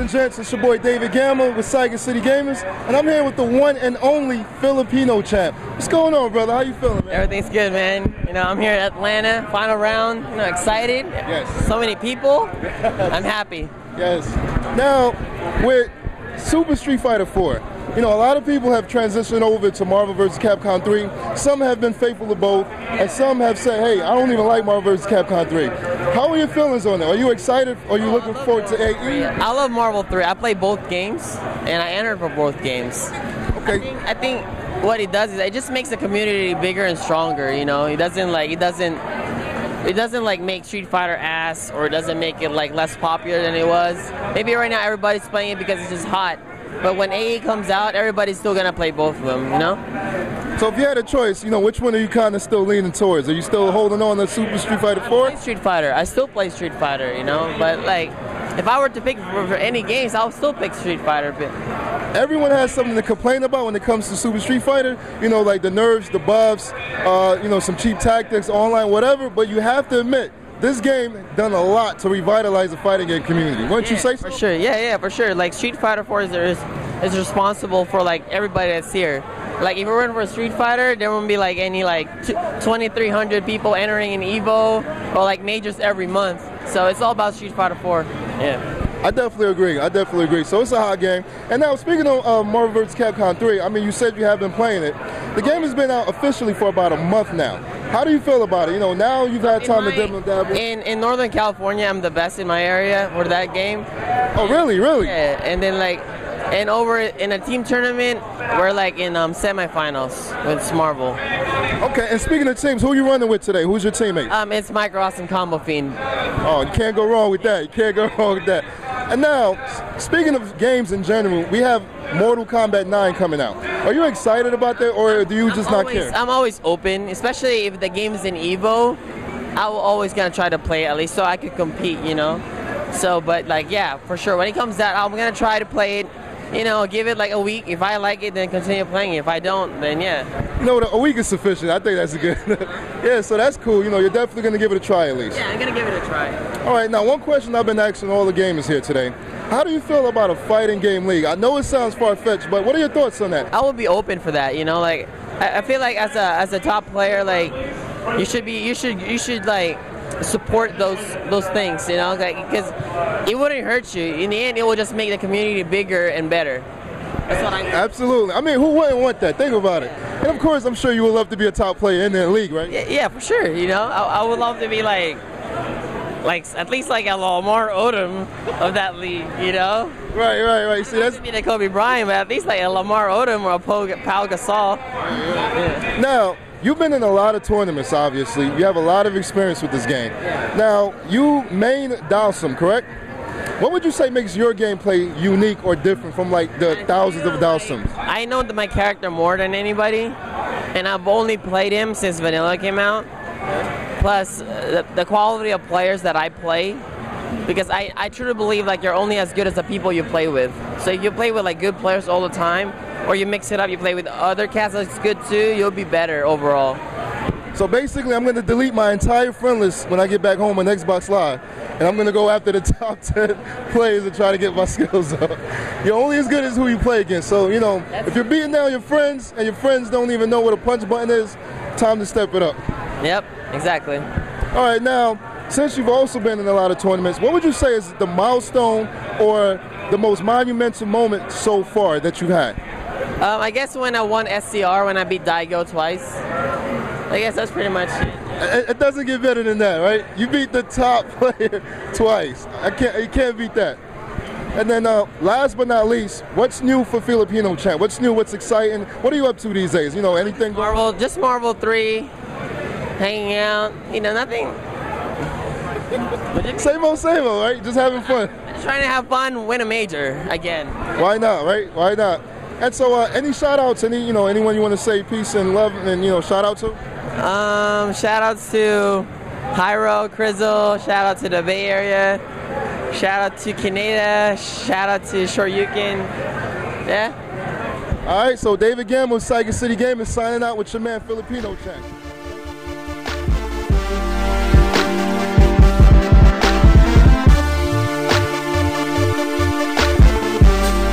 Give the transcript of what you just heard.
and gents, it's your boy David Gamma with SygacityGamers, and I'm here with the one and only Filipino champ. What's going on, brother? How you feeling, man? Everything's good, man. You know, I'm here at Atlanta, final round. You know, excited. Yes. So many people. I'm happy. Yes. Now, with Super Street Fighter 4, you know, a lot of people have transitioned over to Marvel vs. Capcom 3. Some have been faithful to both, and some have said, hey, I don't even like Marvel vs. Capcom 3. How are your feelings on that? Are you excited? Are you looking forward to AE? I love Marvel 3. I play both games, and I entered for both games. Okay. I think what it does is it just makes the community bigger and stronger, you know? It doesn't make Street Fighter ass, or it doesn't make it like less popular than it was. Maybe right now everybody's playing it because it's just hot. But when AE comes out, everybody's still gonna play both of them, you know? So if you had a choice, you know, which one are you kind of still leaning towards? Are you still holding on to Super Street Fighter 4? I play Street Fighter. I still play Street Fighter, you know? But like, if I were to pick for any games, I'll still pick Street Fighter. Everyone has something to complain about when it comes to Super Street Fighter. You know, like the nerfs, the buffs, you know, some cheap tactics, online, whatever. But you have to admit, this game done a lot to revitalize the fighting game community. Wouldn't you say so? For sure. Yeah, for sure. Like Street Fighter 4 is responsible for like everybody that's here. Like if we're running for a Street Fighter, there won't be like any like 2,300 people entering in Evo or like majors every month. So it's all about Street Fighter 4. Yeah. I definitely agree. So it's a hot game. And now, speaking of Marvel vs. Capcom 3, I mean, you said you have been playing it. The game has been out officially for about a month now. How do you feel about it? You know, now you've had time to dibble and dabble. In Northern California, I'm the best in my area for that game. Oh, really? Really? Yeah, and then like, and over in a team tournament, we're like in semifinals with Marvel. Okay, and speaking of teams, who are you running with today? Who's your teammate? It's Mike Ross and Combo Fiend. Oh, you can't go wrong with that. You can't go wrong with that. And now, speaking of games in general, we have Mortal Kombat 9 coming out. Are you excited about that, or do you just not care? I'm always open, especially if the game is in Evo. I will always gonna try to play it, at least so I could compete, you know? So, but like, yeah, for sure. When it comes out, I'm gonna try to play it. You know, give it like a week. If I like it, then continue playing it. If I don't, then yeah. You know, a week is sufficient. I think that's a good. Yeah, so that's cool. You know, you're definitely going to give it a try at least. Yeah, I'm going to give it a try. All right, now one question I've been asking all the gamers here today. How do you feel about a fighting game league? I know it sounds far-fetched, but what are your thoughts on that? I would be open for that, you know? Like, I feel like as a top player, like, you should like support those things, you know, because it wouldn't hurt you. In the end, it will just make the community bigger and better. That's what I think. Absolutely. I mean, who wouldn't want that? Think about it. And of course, I'm sure you would love to be a top player in that league, right? Yeah, for sure. You know, I would love to be like at least like a Lamar Odom of that league, you know? Right. See, that's be the Kobe Bryant, but at least like a Lamar Odom or a Pau Gasol. Yeah. Now, you've been in a lot of tournaments, obviously. You have a lot of experience with this game. Now, you main Dhalsim, correct? What would you say makes your gameplay unique or different from like the thousands of Dhalsims? I know my character more than anybody, and I've only played him since Vanilla came out. Plus, the quality of players that I play, because I truly believe like you're only as good as the people you play with. So if you play with like good players all the time, or you mix it up, you play with other cats that's good too, you'll be better overall. So basically, I'm going to delete my entire friend list when I get back home on Xbox Live, and I'm going to go after the top 10 players and try to get my skills up. You're only as good as who you play against. So, you know, if you're beating down your friends and your friends don't even know what a punch button is, time to step it up. Yep, exactly. All right, now, since you've also been in a lot of tournaments, what would you say is the milestone or the most monumental moment so far that you've had? I guess when I won SCR, when I beat Daigo twice. I guess that's pretty much it. It doesn't get better than that, right? You beat the top player twice. You can't beat that. And then last but not least, what's new for Filipino champ? What's new? What's exciting? What are you up to these days? You know, anything? Just Marvel 3, hanging out. You know, nothing. Same old, right? Just having fun. Just trying to have fun, win a major again. Why not, right? Why not? And so, any shout outs? Anyone you want to say peace and love and shout out to? Shout outs to Hyro, Crizzle, shout out to the Bay Area, shout out to Canada, shout out to Shoryuken. Yeah. All right, so David Gamma with SygacityGamers signing out with your man Filipino champ.